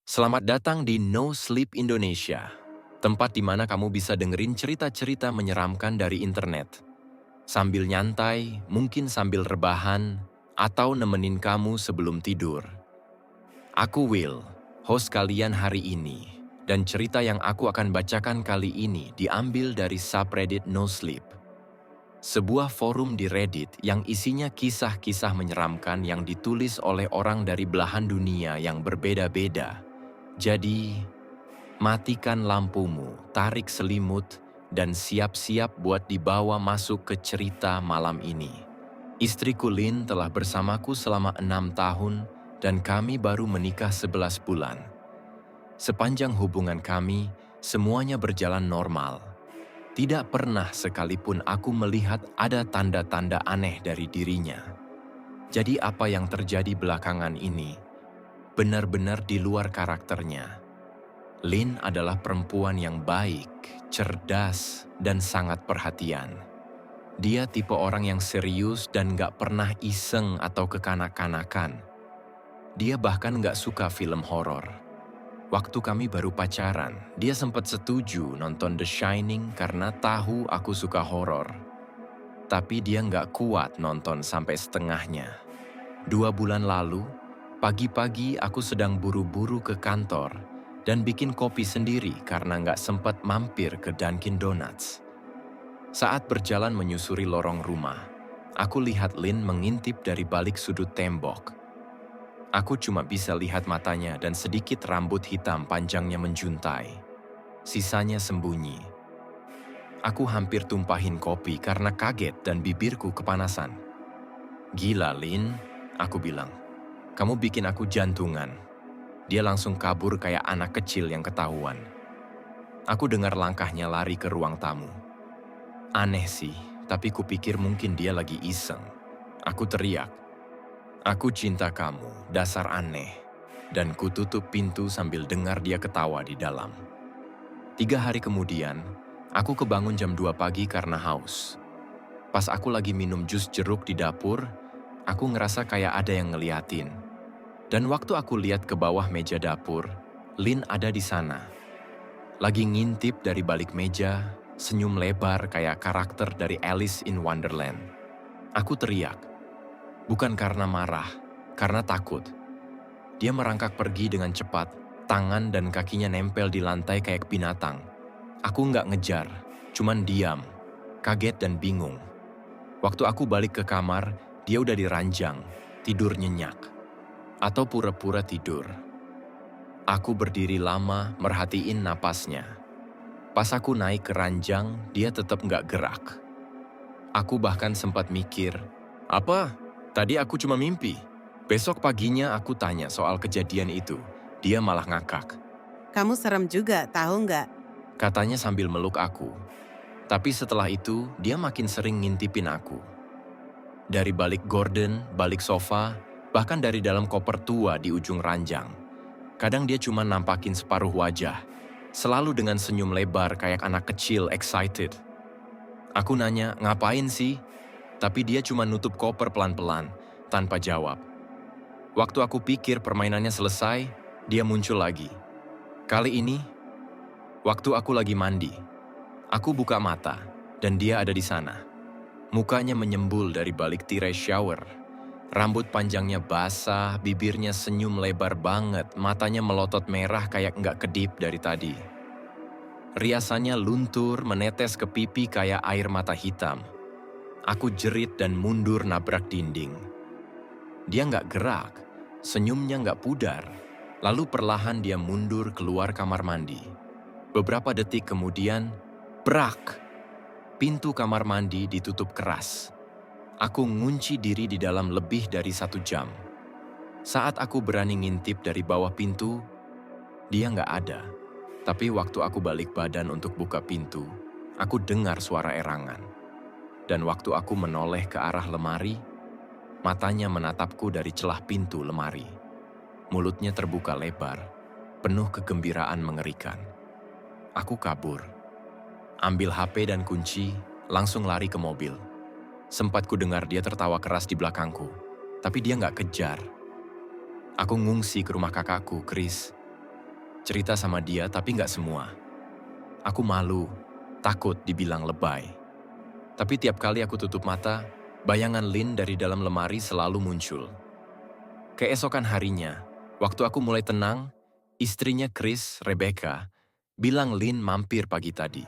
Selamat datang di No Sleep Indonesia, tempat di mana kamu bisa dengerin cerita-cerita menyeramkan dari internet. Sambil nyantai, mungkin sambil rebahan, atau nemenin kamu sebelum tidur. Aku Will, host kalian hari ini, dan cerita yang aku akan bacakan kali ini diambil dari subreddit No Sleep. Sebuah forum di Reddit yang isinya kisah-kisah menyeramkan yang ditulis oleh orang dari belahan dunia yang berbeda-beda. Jadi, matikan lampumu, tarik selimut, dan siap-siap buat dibawa masuk ke cerita malam ini. Istriku Lin telah bersamaku selama 6 tahun dan kami baru menikah 11 bulan. Sepanjang hubungan kami, semuanya berjalan normal. Tidak pernah sekalipun aku melihat ada tanda-tanda aneh dari dirinya. Jadi apa yang terjadi belakangan ini benar-benar di luar karakternya. Lin adalah perempuan yang baik, cerdas, dan sangat perhatian. Dia tipe orang yang serius dan gak pernah iseng atau kekanak-kanakan. Dia bahkan gak suka film horor. Waktu kami baru pacaran, dia sempat setuju nonton The Shining karena tahu aku suka horor. Tapi dia gak kuat nonton sampai setengahnya. 2 bulan lalu, pagi-pagi aku sedang buru-buru ke kantor dan bikin kopi sendiri karena nggak sempat mampir ke Dunkin Donuts. Saat berjalan menyusuri lorong rumah, aku lihat Lin mengintip dari balik sudut tembok. Aku cuma bisa lihat matanya dan sedikit rambut hitam panjangnya menjuntai. Sisanya sembunyi. Aku hampir tumpahin kopi karena kaget dan bibirku kepanasan. "Gila, Lin," aku bilang. "Kamu bikin aku jantungan." Dia langsung kabur kayak anak kecil yang ketahuan. Aku dengar langkahnya lari ke ruang tamu. Aneh sih, tapi kupikir mungkin dia lagi iseng. Aku teriak, "Aku cinta kamu, dasar aneh." Dan kututup pintu sambil dengar dia ketawa di dalam. 3 hari kemudian, aku kebangun jam 2 pagi karena haus. Pas aku lagi minum jus jeruk di dapur, aku ngerasa kayak ada yang ngeliatin. Dan waktu aku lihat ke bawah meja dapur, Lin ada di sana. Lagi ngintip dari balik meja, senyum lebar kayak karakter dari Alice in Wonderland. Aku teriak. Bukan karena marah, karena takut. Dia merangkak pergi dengan cepat, tangan dan kakinya nempel di lantai kayak binatang. Aku nggak ngejar, cuman diam, kaget dan bingung. Waktu aku balik ke kamar, dia udah di ranjang, tidur nyenyak. Atau pura-pura tidur. Aku berdiri lama merhatiin napasnya. Pas aku naik ke ranjang, dia tetap nggak gerak. Aku bahkan sempat mikir, "Apa? Tadi aku cuma mimpi." Besok paginya aku tanya soal kejadian itu. Dia malah ngakak. Kamu serem juga, tahu nggak? Katanya sambil meluk aku. Tapi setelah itu, dia makin sering ngintipin aku. Dari balik gorden, balik sofa, bahkan dari dalam koper tua di ujung ranjang. Kadang dia cuma nampakin separuh wajah, selalu dengan senyum lebar kayak anak kecil excited. Aku nanya, "Ngapain sih?" Tapi dia cuma nutup koper pelan-pelan, tanpa jawab. Waktu aku pikir permainannya selesai, dia muncul lagi. Kali ini, waktu aku lagi mandi. Aku buka mata, dan dia ada di sana. Mukanya menyembul dari balik tirai shower. Rambut panjangnya basah, bibirnya senyum lebar banget, matanya melotot merah kayak nggak kedip dari tadi. Riasannya luntur, menetes ke pipi kayak air mata hitam. Aku jerit dan mundur nabrak dinding. Dia nggak gerak, senyumnya nggak pudar. Lalu perlahan dia mundur keluar kamar mandi. Beberapa detik kemudian, brak! Pintu kamar mandi ditutup keras. Aku ngunci diri di dalam lebih dari 1 jam. Saat aku berani ngintip dari bawah pintu, dia nggak ada. Tapi waktu aku balik badan untuk buka pintu, aku dengar suara erangan. Dan waktu aku menoleh ke arah lemari, matanya menatapku dari celah pintu lemari. Mulutnya terbuka lebar, penuh kegembiraan mengerikan. Aku kabur. Ambil HP dan kunci, langsung lari ke mobil. Sempat ku dengar dia tertawa keras di belakangku, tapi dia nggak kejar. Aku ngungsi ke rumah kakakku, Chris. cerita sama dia tapi nggak semua. Aku malu, takut dibilang lebay. Tapi tiap kali aku tutup mata, bayangan Lynn dari dalam lemari selalu muncul. Keesokan harinya, waktu aku mulai tenang, istrinya Chris, Rebecca, bilang Lynn mampir pagi tadi.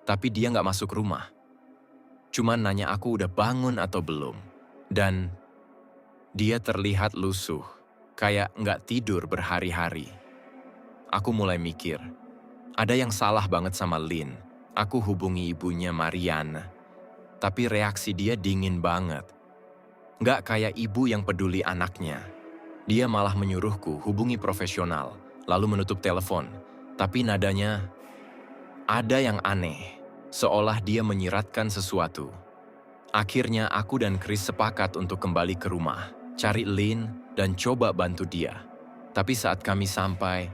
Tapi dia nggak masuk rumah. Cuman nanya aku udah bangun atau belum. Dan dia terlihat lusuh, kayak nggak tidur berhari-hari. Aku mulai mikir, ada yang salah banget sama Lynn. Aku hubungi ibunya Mariana, tapi reaksi dia dingin banget. Nggak kayak ibu yang peduli anaknya. Dia malah menyuruhku hubungi profesional, lalu menutup telepon. Tapi nadanya ada yang aneh, seolah dia menyiratkan sesuatu. Akhirnya aku dan Chris sepakat untuk kembali ke rumah, cari Lynn dan coba bantu dia. Tapi saat kami sampai,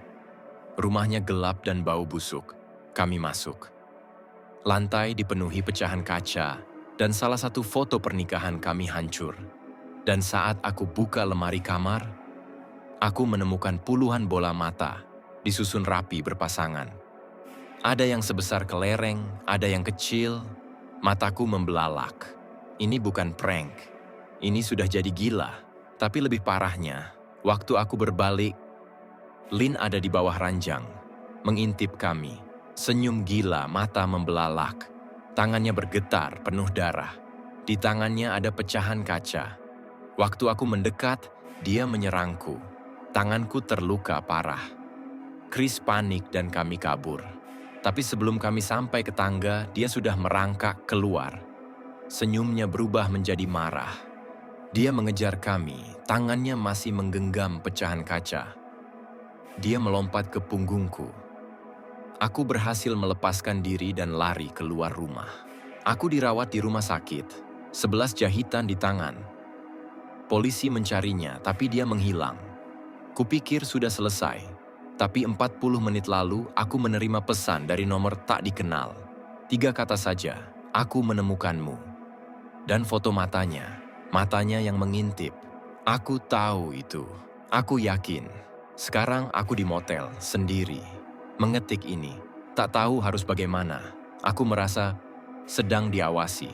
rumahnya gelap dan bau busuk. Kami masuk. Lantai dipenuhi pecahan kaca, dan salah satu foto pernikahan kami hancur. Dan saat aku buka lemari kamar, aku menemukan puluhan bola mata, disusun rapi berpasangan. Ada yang sebesar kelereng, ada yang kecil, mataku membelalak. Ini bukan prank, ini sudah jadi gila. Tapi lebih parahnya, waktu aku berbalik, Lynn ada di bawah ranjang, mengintip kami. Senyum gila, mata membelalak. Tangannya bergetar, penuh darah. Di tangannya ada pecahan kaca. Waktu aku mendekat, dia menyerangku. Tanganku terluka parah. Chris panik dan kami kabur. Tapi sebelum kami sampai ke tangga, dia sudah merangkak keluar. Senyumnya berubah menjadi marah. Dia mengejar kami, tangannya masih menggenggam pecahan kaca. Dia melompat ke punggungku. Aku berhasil melepaskan diri dan lari keluar rumah. Aku dirawat di rumah sakit, 11 jahitan di tangan. Polisi mencarinya, tapi dia menghilang. Kupikir sudah selesai, tapi 40 menit lalu aku menerima pesan dari nomor tak dikenal. 3 kata saja, aku menemukanmu. Dan foto matanya yang mengintip. Aku tahu itu, aku yakin. Sekarang aku di motel, sendiri. Mengetik ini, tak tahu harus bagaimana. Aku merasa sedang diawasi.